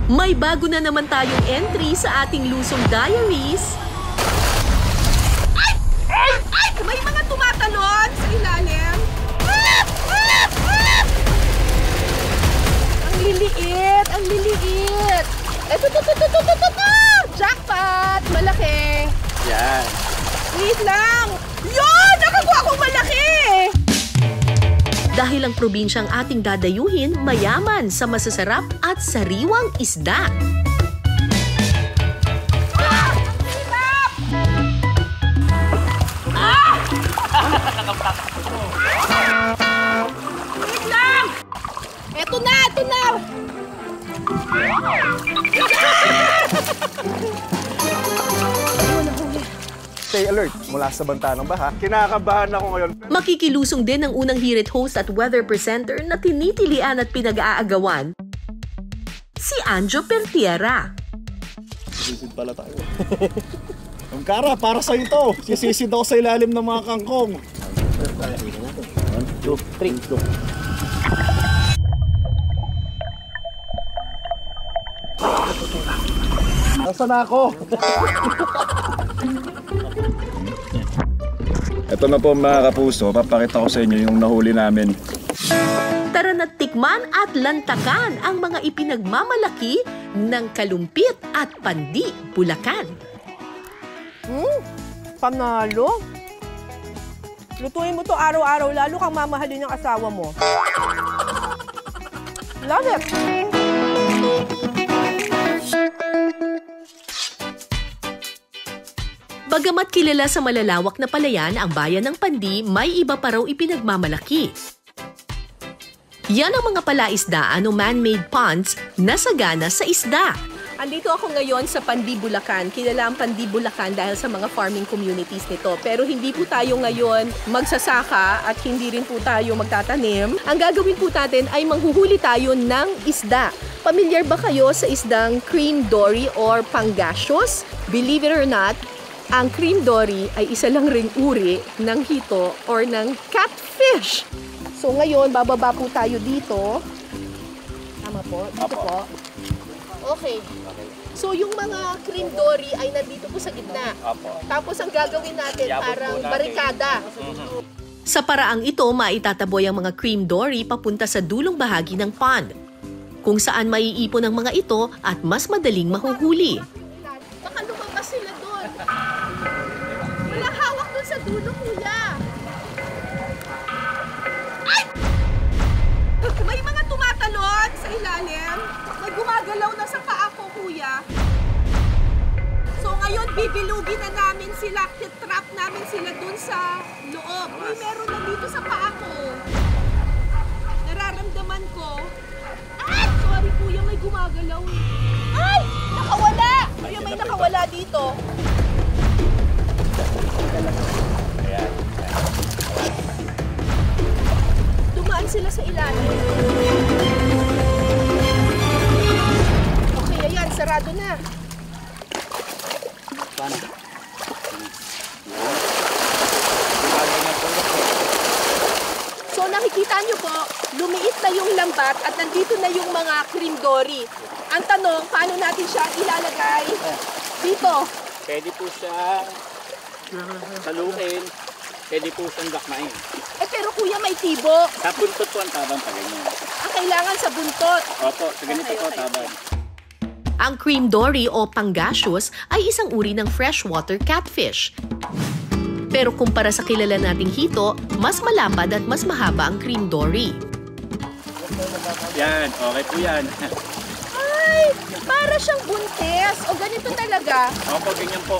May bago na naman tayong entry sa ating Lusong Diaries. Ay! May mga tumatalon sa ilalim. Ang liliit! Ang liliit! Ito! Jackpot! Malaki! Yan. Wait lang! Yun! Nakakuha akong malaki! Dahil ang probinsyang ating dadayuhin mayaman sa masasarap at sariwang isda. Wait lang! Eto na! Stay alert mula sa banta ng baha. Kinakabahan ako ngayon. Makikilusong din ang unang Hirit host at weather presenter na tinitilian at pinag-aagawan, si Anjo Pertiera. Sisid pala tayo. Ang kara, para sa'yo to. Sisisid ako sa ilalim ng mga kangkong. 1, 2, 3, 2. Nasaan na ako? Ito na po mga kapuso, papakita ko sa inyo yung nahuli namin. Tara na't tikman at lantakan ang mga ipinagmamalaki ng Kalumpit at Pandi, Bulacan. Panalo! Lutuin mo to araw-araw, lalo kang mamahalin ng asawa mo. Love it! Bagamat kilala sa malalawak na palayan ang bayan ng Pandi, may iba pa raw ipinagmamalaki. Yan ang mga palaisdaan o man-made ponds na sagana sa isda. Andito ako ngayon sa Pandi, Bulacan. Kilala ang Pandi, Bulacan dahil sa mga farming communities nito. Pero hindi po tayo ngayon magsasaka at hindi rin po tayo magtatanim. Ang gagawin po natin ay manghuhuli tayo ng isda. Pamilyar ba kayo sa isdang cream dory or pangasius? Believe it or not, ang cream dory ay isa lang ring uri ng hito or ng catfish. So ngayon, bababa po tayo dito. Tama po? Dito po. Okay. So yung mga cream dory ay nandito po sa gitna. Tapos ang gagawin natin parang barikada. Sa paraang ito, maitataboy ang mga cream dory papunta sa dulong bahagi ng pond, kung saan maiipon ang mga ito at mas madaling mahuhuli. Baka lumabas sila doon. Walang hawak doon sa dulo, kuya. Ay! May mga tumatalon sa ilalim. May gumagalaw na sa paa ko, kuya. So ngayon, bibilugin na namin sila. Titrap namin sila doon sa loob. Uy, meron na dito sa paa ko. Nararamdaman ko. Ay! Sorry, kuya, may gumagalaw. Ay! Nakawala! Kuya, may nakawala dito. Dumaan sila sa ilalim. Okay, ayan. Sarado na. Paano? So nakikita nyo po, lumiit na yung lambat at nandito na yung mga cream dory. Ang tanong, paano natin siya ilalagay dito? Pwede po siya salukin, pwede po siyang dakmain. Eh pero kuya, may tibo. Sa buntot po ang tabang pa ganyan. Ang kailangan sa buntot. Opo, sa ganito po tabang. Ang cream dory o pangasius ay isang uri ng freshwater catfish. Pero kumpara sa kilala nating hito, mas malapad at mas mahaba ang cream dory. Yan, okay po yan. Ay, para siyang buntis. O ganito talaga. Opo, ganyan po.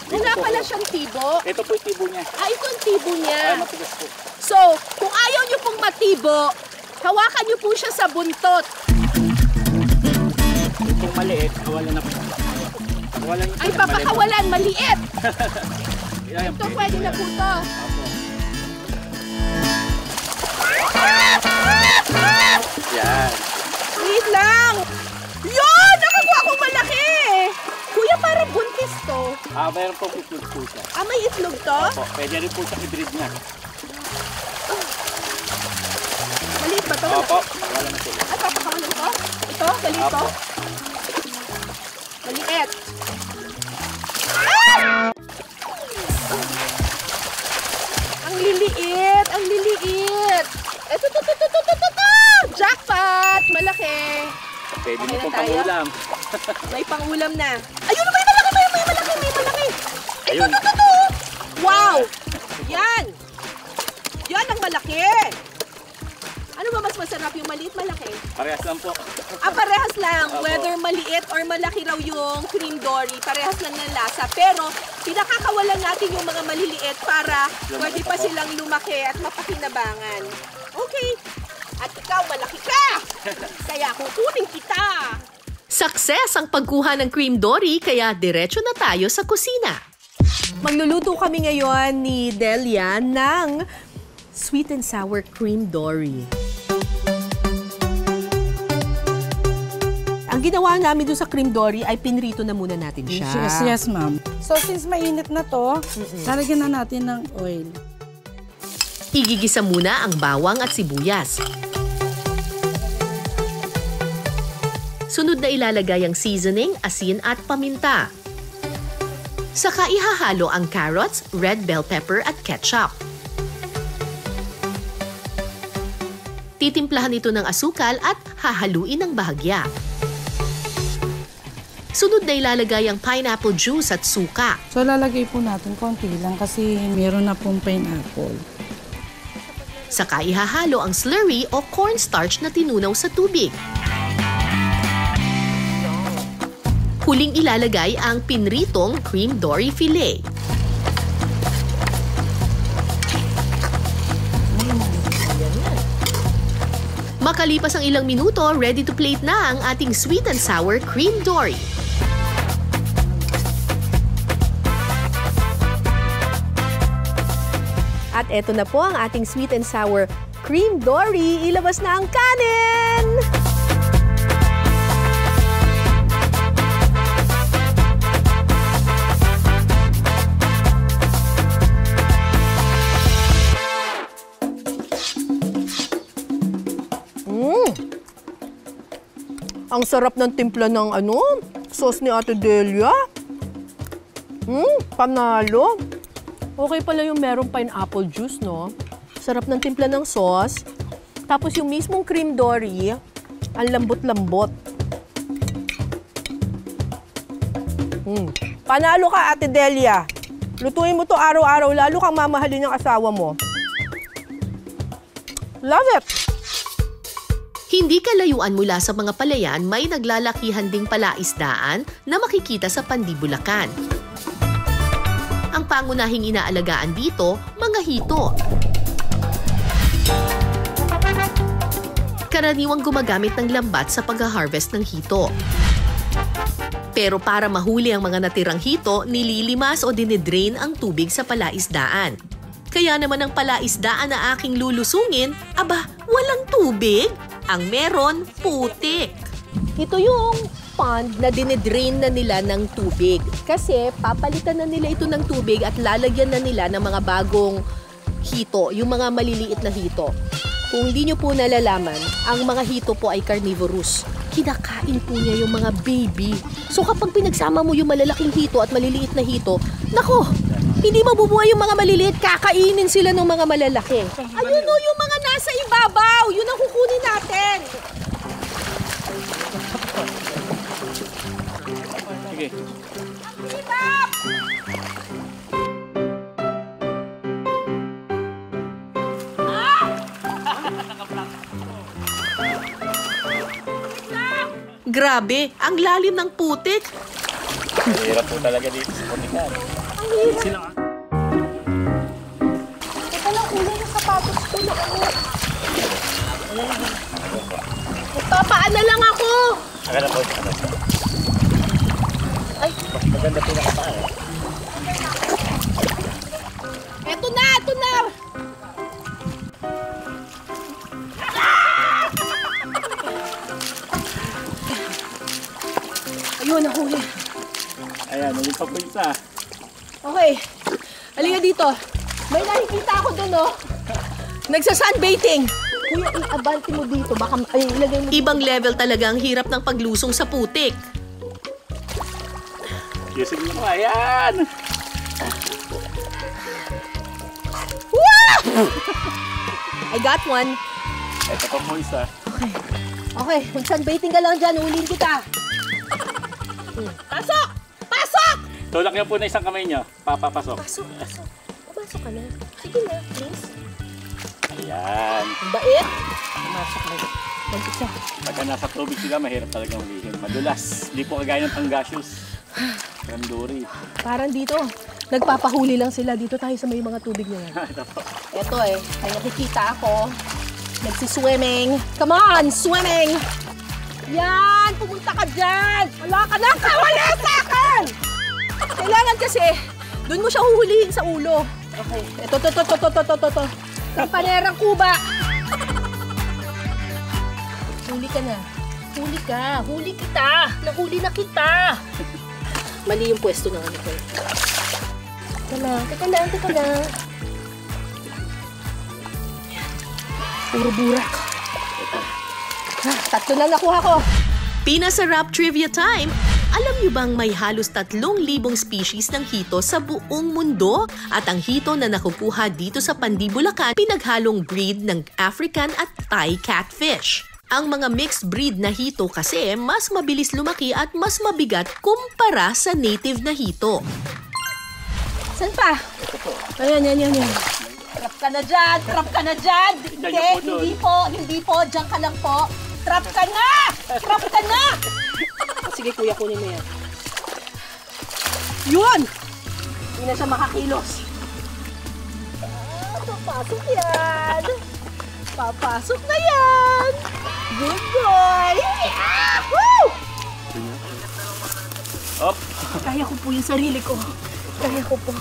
Wala pala siyang tibo. Ito po yung tibo niya. Ah, ito ang tibo niya. Ay, matigas po. So, kung ayaw niyo pong matibo, hawakan niyo po siya sa buntot. Kung maliit, kawalan na po. Kawalan Ay, papakawalan, maliit. Yan, Ito, pwede na po ito. Yan. Wait lang. Yun! Nakakuha akong malaki. Kuya, parang buntis to. Mayroon po itlog po siya. Ah, may itlog to? Opo, pwede rin po siya i-breed niya. Maliit ba to? Opo, wala na sila. Ay, papakawalan ko? Ito, galito? Maliit. Ang liliit! Ang liliit! Eto, jackpot! Malaki! Pwede mo Okay na pong tayo? pangulam. May pangulam na. Ayun, may malaki! May malaki! Ayun. Ito! Wow! Yan! Yan ang malaki! Ano ba mas masarap, yung maliit, malaki? Parehas lang po. Parehas lang. Opo. Whether maliit or malaki raw yung cream dory, parehas lang ng lasa. Pero, pinakakawalan natin yung mga maliliit para pwede pa silang lumaki at mapakinabangan. Okay. At ikaw, malaki ka! Kaya kukunin kita! Success ang pagkuha ng cream dory kaya diretso na tayo sa kusina. Magluluto kami ngayon ni Delia ng sweet and sour cream dory. Ang ginawa namin doon sa cream dory ay pinrito na muna natin siya. Yes, ma'am. So, since mainit na to, lalagyan na natin ng oil. Igigisa muna ang bawang at sibuyas. Sunod na ilalagay ang seasoning, asin at paminta. Saka ihahalo ang carrots, red bell pepper at ketchup. Titimplahan ito ng asukal at hahaluin ng bahagya. Sunod na ilalagay ang pineapple juice at suka. So, lalagay po natin konti lang kasi meron na pong pineapple. Saka ihahalo ang slurry o cornstarch na tinunaw sa tubig. Huling ilalagay ang pinritong cream dory fillet. Makalipas ang ilang minuto, ready to plate na ang ating sweet and sour cream dory. At eto na po ang ating sweet and sour cream dory. Ilabas na ang kanin! Ang sarap ng timpla ng sauce ni Ate Delia. Panalo. Okay pala yung merong pineapple juice, no? Sarap ng timpla ng sauce. Tapos yung mismong cream dory, ang lambot-lambot. Panalo ka, Ate Delia. Lutuin mo to araw-araw, lalo kang mamahalin ng asawa mo. Love it! Hindi kalayuan mula sa mga palayan, may naglalakihan ding palaisdaan na makikita sa Pandi, Bulacan. Ang pangunahing inaalagaan dito, mga hito. Karaniwang gumagamit ng lambat sa pag-harvest ng hito. Pero para mahuli ang mga natirang hito, nililimas o dinidrain ang tubig sa palaisdaan. Kaya naman ang palaisdaan na aking lulusungin, walang tubig. Ang meron, putik. Ito yung pond na dinidrain na nila ng tubig. Kasi papalitan na nila ito ng tubig at lalagyan na nila ng mga bagong hito, yung mga maliliit na hito. Kung hindi nyo po nalalaman, ang mga hito po ay carnivorous. Kinakain po niya yung mga baby. So kapag pinagsama mo yung malalaking hito at maliliit na hito, nako, hindi mabubuhay yung mga maliliit, kakainin sila ng mga malalaki. Ayun o, yung mga nasa ibabaw, yun ang kukunin natin. Sige. Ibab! Grabe, ang lalim ng putik. Hirap po talaga dito sa Bulacan. Sila nga. Ito lang ulo yung sapatos ko na Magpapaan na lang ako! Akala po. Ay, Maganda po nakapaan. eto na! Ayun, nahuli. Ayan, naging pa po isa. Okay, halika dito. May nakikita ako doon, oh. Nagsa-sunbathing. Kuya, i-abante mo dito. Baka ilagay mo. Ibang level talaga ang hirap ng paglusong sa putik. Kising mo, ayan! I got one. Ito pa po isa. Okay, mag-sunbaiting ka lang dyan. Uliin kita. Pasok! Pasok! Tulak niyo po na isang kamay niyo. Papapasok. Pasok, pasok. Pasok ka na. Sige na, please. Ayan. Ang bait. Pumasok na. Mag-isa. Pagka nasa tubig sila, mahirap talaga hulihin. Madulas. Hindi po kagaya ng Pangasius. Randuri. Parang dito. Nagpapahuli lang sila. Dito tayo sa may mga tubig na yan. Ito po. Ito eh. Ay nakikita ako. Nagsiswimming. Come on, swimming! Yan! Pumunta ka dyan! Wala ka nang kawala sa akin! Kailangan kasi, doon mo siya huhulihin sa ulo. Okay. Ito. Kampanerang kuba. Huli ka na. Huli ka. Huli kita. Nahuli na kita. Mali yung pwesto ng ano ko. Teka lang. Puro burak. Tatlo na nakuha ko. Pinasarap trivia time! Alam niyo bang may halos 3,000 species ng hito sa buong mundo? At ang hito na nakukuha dito sa Pandi, Bulacan, pinaghalong breed ng African at Thai catfish. Ang mga mixed breed na hito kasi mas mabilis lumaki at mas mabigat kumpara sa native na hito. Saan pa? Ayan. Trap ka na dyan! Hindi po. Diyan ka lang po. Trap ka na! Sige kuya, kunin mo yan. Yun! Hindi na siya makakilos. Papasok yan! Papasok na yan! Good boy! Woo! Op! Kaya ko po yung sarili ko. Kaya ko po.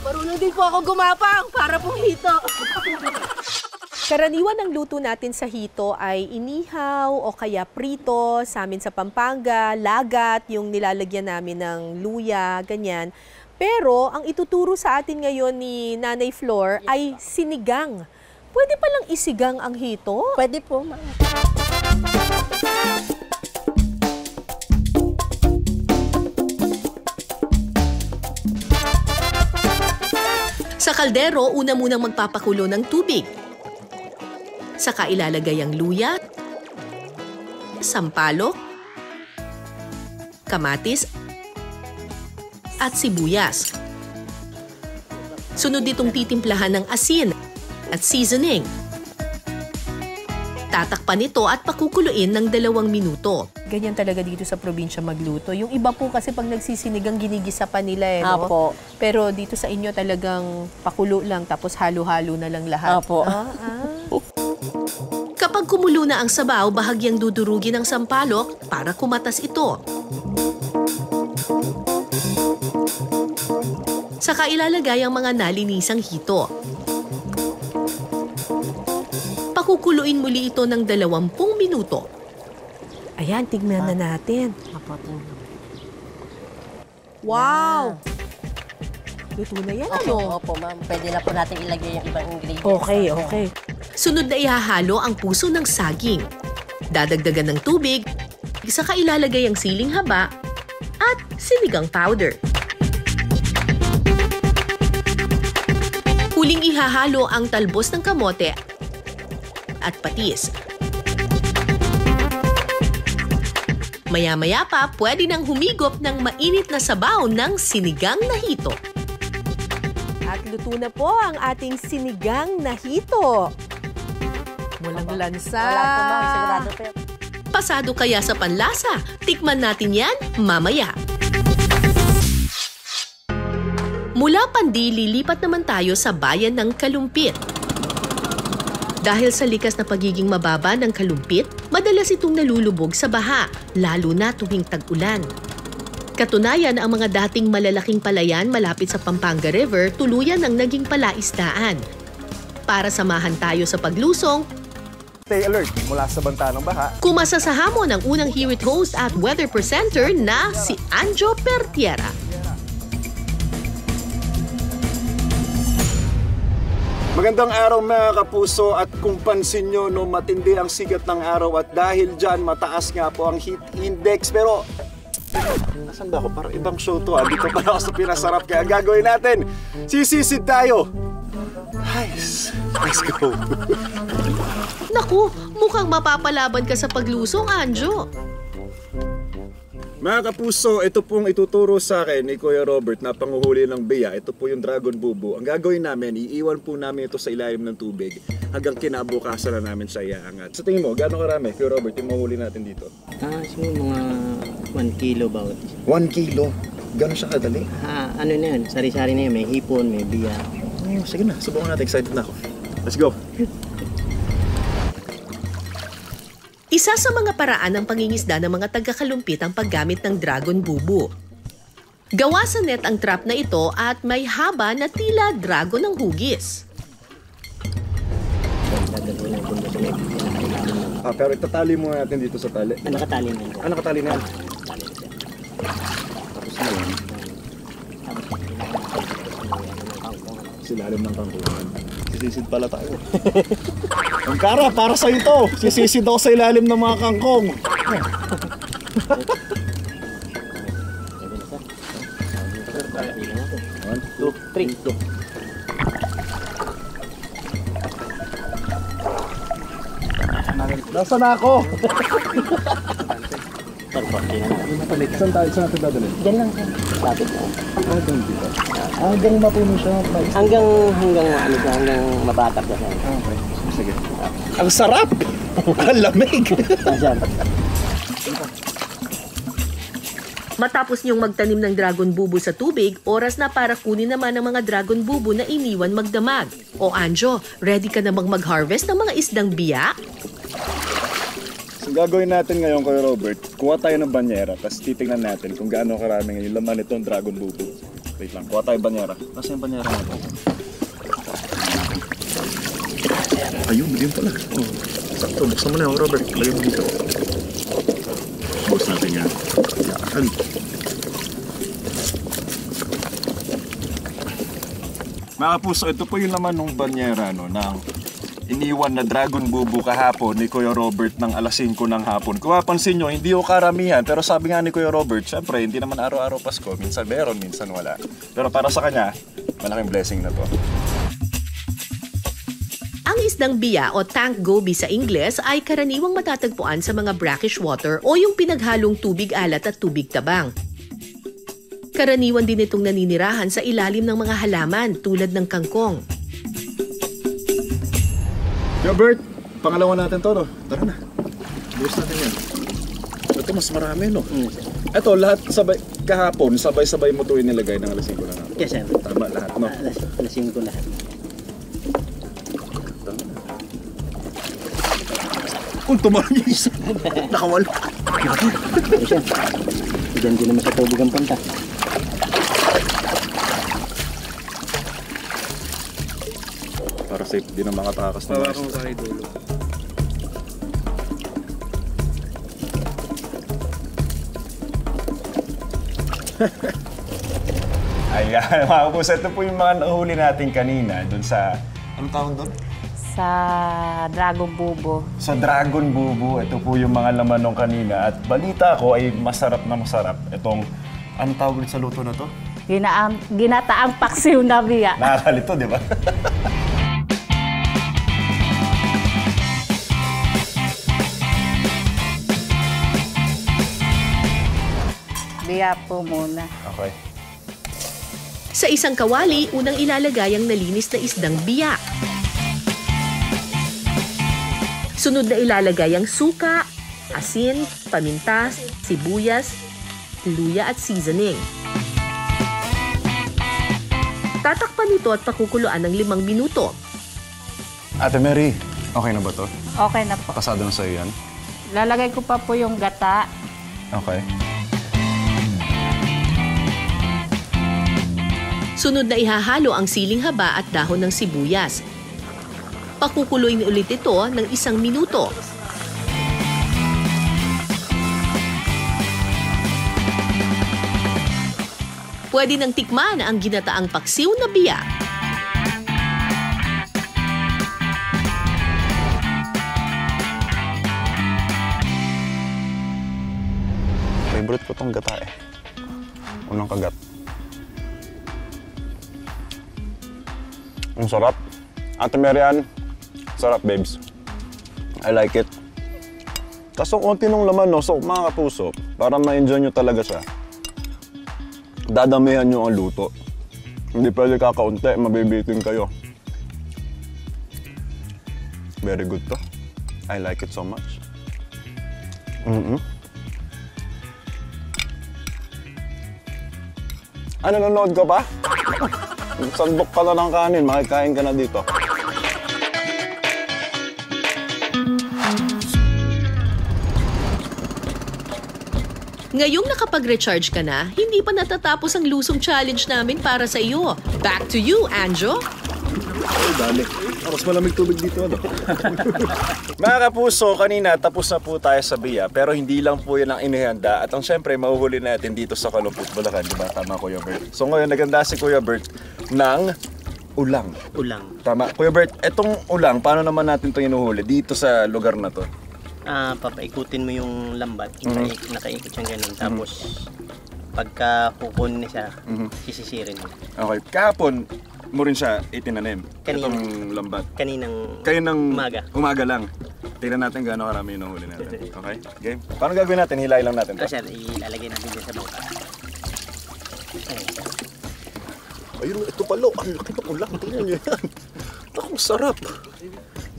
Marunong din po ako gumapang para pong hito. Karaniwan ang luto natin sa hito ay inihaw o kaya prito. Sa amin sa Pampanga, lagat, yung nilalagyan namin ng luya, ganyan. Pero ang ituturo sa atin ngayon ni Nanay Flor ay sinigang. Pwede palang isigang ang hito? Pwede po, ma'am. Sa kaldero, una munang magpapakulo ng tubig. Saka ilalagay ang luya, sampalok, kamatis, at sibuyas. Sunod ditong titimplahan ng asin at seasoning. Tatakpan ito at pakukuluin ng 2 minuto. Ganyan talaga dito sa probinsya magluto. Yung iba po kasi pag nagsisinigang ginigisa pa nila eh, no? Apo. Pero dito sa inyo talagang pakulo lang tapos halo-halo na lang lahat. Apo. Kapag kumulo na ang sabaw, bahagyang dudurugin ang sampalok para kumatas ito. Saka ilalagay ang mga nalinisang hito. Pakukuluin muli ito ng 20 minuto. Ayan, tignan na natin. Wow! Luto na yan, ano? Opo, ma'am. Pwede na po natin ilagay yung ibang ingredients. Okay. Sunod na ihahalo ang puso ng saging. Dadagdagan ng tubig, saka ilalagay ang siling haba at sinigang powder. Huling ihahalo ang talbos ng kamote at patis. Maya-maya pa, pwede nang humigop ng mainit na sabaw ng sinigang na hito. At luto na po ang ating sinigang na hito. Walang lansa. Wala po, ma'am. Sigurado po. Pasado kaya sa panlasa? Tikman natin yan mamaya. Mula Pandi, lilipat naman tayo sa bayan ng Kalumpit. Dahil sa likas na pagiging mababa ng Kalumpit, madalas itong nalulubog sa baha, lalo na tuwing tag-ulan. Katunayan, ang mga dating malalaking palayan malapit sa Pampanga River tuluyan ang naging palaisdaan. Para samahan tayo sa paglusong, Stay alert mula sa banta ng baha. kumasa sa hamon ang unang Hear It host at weather presenter na si Anjo Pertiera. Magandang araw mga kapuso, at kung pansin nyo, matindi ang sigat ng araw at dahil dyan mataas nga po ang heat index. Pero Nasaan ba ako? Parang ibang show to ah. Dito pa ako sa pinasarap. Kaya ang gagawin natin, sisisid tayo. Nice. Let's go. Naku, mukhang mapapalaban ka sa paglusong, Anjo. Mga kapuso, ito pong ituturo sa akin ni Kuya Robert na panguhuli ng biya. Ito po yung Dragon Bubu. Ang gagawin namin, iiwan po namin ito sa ilalim ng tubig hanggang kinabukasan na namin siya iaangat. Sa tingin mo, gaano karami, Kuya Robert, yung mahuli natin dito? Siguro mga 1 kilo bawat. 1 kilo? Gano'n siya kadali? Ano na yan, sari-sari na yan, may hipon, may biya. Oh, sige na, subukan natin. Excited na ako. Let's go! Isa sa mga paraan ng pangingisda ng mga taga-Kalumpit ang paggamit ng Dragon Bubu. Gawa sa net ang trap na ito at may haba na tila dragon ng hugis. Gagawin natin doon sa may pinakailangan. Pero itatali muna natin dito sa tali. Nakatali na yan. Nakatali na yan. Tali na siya. Tapos na yan. Silalim ng kangkungan. Sisisid pala tayo. Ang kara, para sa ito. Sisisid ako sa ilalim ng mga kangkong. One, two, three. Nasa na ako? Saan natin dadalhin? Diyan lang siya. Lapit na. Hanggang dito. Hanggang mapuno siya. Hanggang mabatak na siya. Okay. Sige. Ang sarap! Ang lamig! Matapos niyong magtanim ng Dragon Bubu sa tubig, oras na para kunin naman ang mga Dragon Bubu na iniwan magdamag. O Anjo, ready ka namang mag-harvest ng mga isdang biya? So gagawin natin ngayon, Kuya Robert, kuha tayo ng banyera, tapos titignan natin kung gaano karami ngayon laman itong Dragon Bubu. Wait lang, kuha tayo banyera. Kasi yung banyera natin. Ayun, yun pala. Oh, sakto, buksan mo na yung Robert. Lagyan mo dito. Buksan natin yan. Yan. Mga kapuso, ito po yung laman ng banyera, no, ng iniwan na Dragon Bubu kahapon ni Kuya Robert ng alas 5 ng hapon. Kung mapansin nyo, hindi ko karamihan, pero sabi nga ni Kuya Robert, syempre, hindi naman araw-araw Pasko, minsan meron, minsan wala. Pero para sa kanya, malaking blessing na to. Ang isdang biya o tank goby sa Ingles ay karaniwang matatagpuan sa mga brackish water o yung pinaghalong tubig alat at tubig tabang. Karaniwan din itong naninirahan sa ilalim ng mga halaman tulad ng kangkong. Robert, pangalawa natin to, no? Tara na. Buhos natin yan. Ito mas marami, no? Ito, lahat sabay, kahapon, sabay-sabay mo ito inilagay ng alas 5 na hapon. Yes, sir. Tama, lahat, no? Alas 5 lahat. Kung tumarang yung isa, nakawala. Ito siya. Diyan din naman sa tubig ang punta. Para safe, di na makatakas na mga isda. Ayan, mga kapuso, ito po yung mga nahuli natin kanina dun sa, anong tawag doon? Sa Dragon Bubu. Sa Dragon Bubu, ito po yung mga laman nung kanina. At balita ko ay masarap na masarap. Itong, anong tawag ulit sa luto na to? Ginataang paksiw na biya. Nakakalito, di ba? Biya po muna. Okay. Sa isang kawali, unang ilalagay ang nalinis na isdang biya. Sunod na ilalagay ang suka, asin, paminta, sibuyas, luya at seasoning. Tatakpan ito at pakukuluan ng 5 minuto. Ate Mary, okay na ba to? Okay na po. Pasado na sa'yo yan? Lalagay ko pa po yung gata. Okay. Sunod na ihahalo ang siling haba at dahon ng sibuyas. Pakukuluin ulit ito ng 1 minuto. Pwede nang tikman ang ginataang paksiw na biya. Favorite ko tong gata eh. Unang kagat. Ang sarap. Ate Marian, sarap babes. I like it. Kaso konti nung laman, no? So mga kapuso, para ma-enjoy nyo talaga siya, dadamihan nyo ang luto. Hindi pwede kakaunti, mabibitin kayo. Very good to. I like it so much. Ano, nanonood ka pa? Sandok ka na ng kanin, makikain ka na dito. Ngayong nakapag-recharge ka na, hindi pa natatapos ang lusong challenge namin para sa iyo. Back to you, Anjo! Ay, dali. Mas malamig tubig dito, ano? Mga kapuso, kanina tapos na po tayo sa biya, pero hindi lang po yun ang inihanda. At ang syempre, mahuhuli natin dito sa Kalumpit, Bulacan, di ba? Tama, Kuya Bert. So ngayon, naganda si Kuya Bert ng ulang. Ulang. Tama. Kuya Bert, etong ulang, paano naman natin ito inuhuli dito sa lugar na to? Papaikutin mo yung lambat, nakaikot siyang ganun. Tapos, pagka kukunin siya, sisisirin mo. Okay. Kahapon mo rin siya itinanim. Kanina. Itong lambat. Kaninang umaga lang. Tingnan natin gaano karami yung nahuli natin. Okay? Game? Paano gagawin natin? Hilahin lang natin to. Sir, ilalagay natin dyan sa bangka. Ayun, ito pala. Ang laki ng ulang. Tingnan niyo yan. Ang sarap.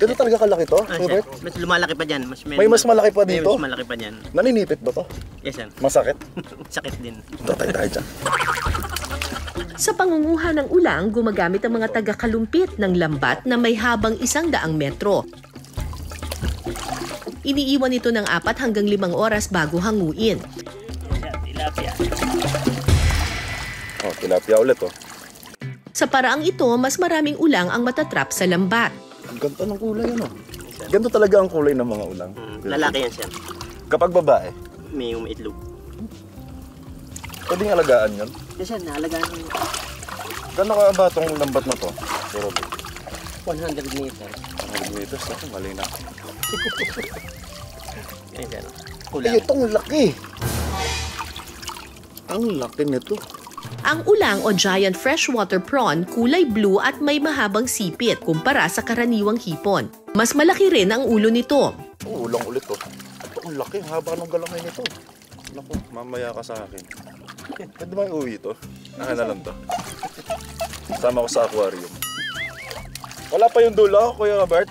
Ganun talaga kalaki to? Sir, mas lumalaki pa dyan. May mas malaki pa dito? May mas malaki pa dyan. Naninipit ba to? Yes, sir. Masakit? Sakit din. Tatay tayo dyan. Sa pangunguha ng ulang, gumagamit ang mga taga-Kalumpit ng lambat na may habang 100 metro. Iniiwan ito ng 4 hanggang 5 oras bago hanguin. Tilapia. Oh, tilapia ulit oh. Sa paraang ito, mas maraming ulang ang matatrap sa lambat. Ang ganda ng kulay ano. Ganito talaga ang kulay ng mga ulang. Lalaki yan, sir. Kapag babae, May umiitlog. pwedeng alagaan yun. Yes, sir. Naalagaan mo. Gano'n ka ba itong lambat na to? Pero 100 meters. 100 meters ako, mali na. Yes, sir. Ay, Ulang. itong laki! Ang laki nito. Ang ulang o giant freshwater prawn kulay blue at may mahabang sipit kumpara sa karaniwang hipon. Mas malaki rin ang ulo nito. Oh, ulang ulit to. Ito ang laki, haba ng galamay nito. Naku, mamaya ka sa akin. Pwede ba iuwi ito? Akin na lang to. Sama ko sa aquarium. Wala pa yung dulo, Kuya Robert?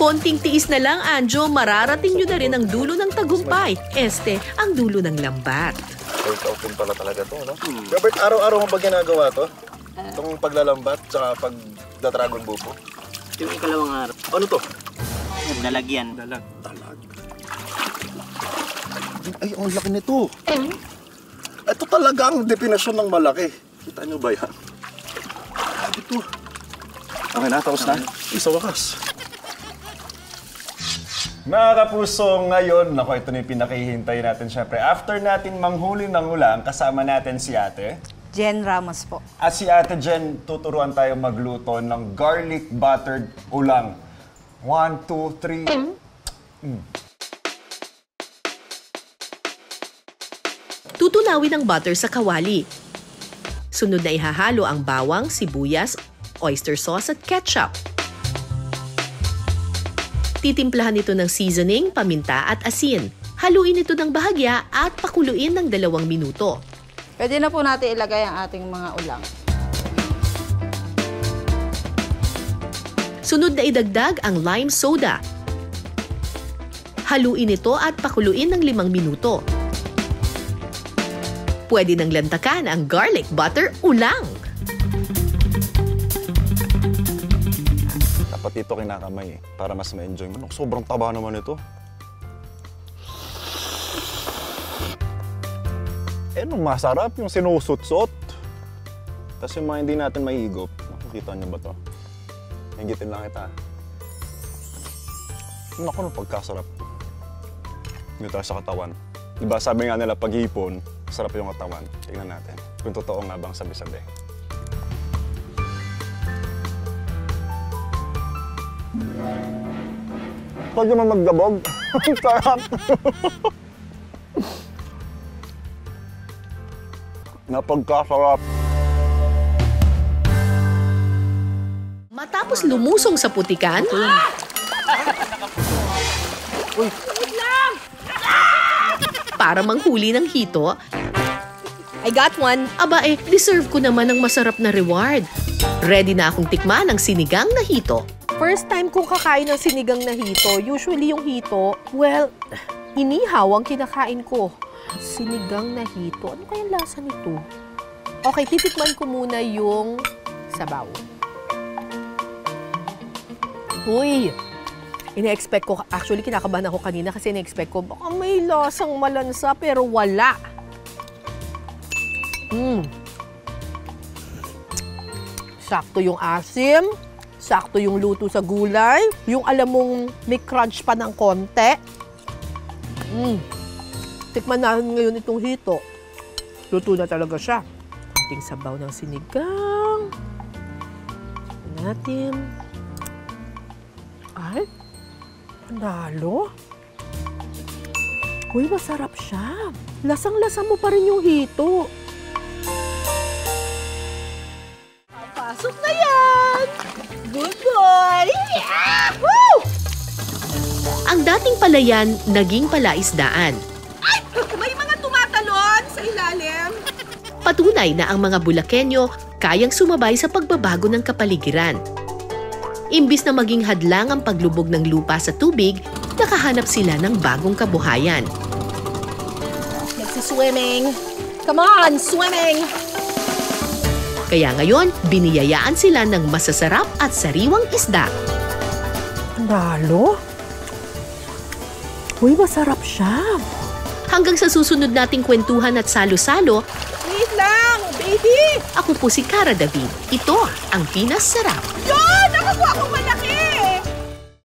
Konting tiis na lang, Anjo, mararating nyo na rin ang dulo ng tagumpay. Ang dulo ng lambat. Point out din pala talaga to, no? Robert, araw-araw mo ba ginagawa to? Itong paglalambat, tsaka pagda-dragon bubo? Yung ikalawang araw. Ano to? Dalagyan. Dalag. Ay, ang laki nito. Ito talaga ang definasyon ng malaki. Kita nyo ba yan? Ito. Okay na, tapos na. Sa wakas. Mga kapuso, ngayon, naku, ito na yung pinakihintay natin syempre. After natin manghuli ng ulang, kasama natin si Ate. Jen Ramos po. At si Ate Jen, tuturuan tayo magluto ng garlic buttered ulang. 1, 2, 3. Tutunawin ang butter sa kawali. Sunod na ihahalo ang bawang, sibuyas, oyster sauce at ketchup. Titimplahan ito ng seasoning, paminta at asin. Haluin ito ng bahagya at pakuluin ng 2 minuto. Pwede na po natin ilagay ang ating mga ulang. Sunod na idagdag ang lime soda. Haluin ito at pakuluin ng 5 minuto. Pwede nang lantakan ang garlic butter ulang. Dapat ito kinakamay para mas ma-enjoy mo. Sobrang taba naman ito. Nung masarap yung sinusot-sot. Tapos yung mga hindi natin maigop. Nakikita niyo ba to? Hingitin lang kita. Naku, nung pagkasarap. Hindi tayo sa katawan. Diba sabi nga nila pag hipon, sarap yung katawan. Tingnan natin kung totoo nga bang sabi-sabi. Pwede mo magdabog. Sarap. Napagkasarap. Matapos lumusong sa putikan, para manghuli ng hito, I got one. aba deserve ko naman ng masarap na reward. Ready na akong tikman ang sinigang na hito. First time kong kakain ng sinigang na hito. Usually yung hito, well, inihaw ang kinakain ko. Sinigang na hito. Ano kayang lasa nito? Okay, titikman ko muna yung sabaw. Uy! Ina-expect ko, actually kinakabahan ako kanina kasi ina-expect ko, baka may lasang malansa pero wala. Sakto yung asim, sakto yung luto sa gulay, yung alam mong may crunch pa ng konti. Tikman natin ngayon itong hito. Luto na talaga siya. Kunting sabaw ng sinigang. Natin. Ay, panalo. Uy, masarap siya. Lasang-lasa mo pa rin yung hito. Pasok na yan! Good boy! Yahoo! Ang dating palayan, naging palaisdaan. Ay! May mga tumatalon sa ilalim. Patunay na ang mga Bulakenyo kayang sumabay sa pagbabago ng kapaligiran. Imbis na maging hadlang ang paglubog ng lupa sa tubig, nakahanap sila ng bagong kabuhayan. Nagsi-swimming. Come on, swimming! Kaya ngayon, biniyayaan sila ng masasarap at sariwang isda. Panalo? Uy, masarap siya. Hanggang sa susunod nating kwentuhan at salo-salo, Wait lang, baby! ako po si Cara David. Ito ang Pinas Sarap. Yun! Nakakuha akong malaki!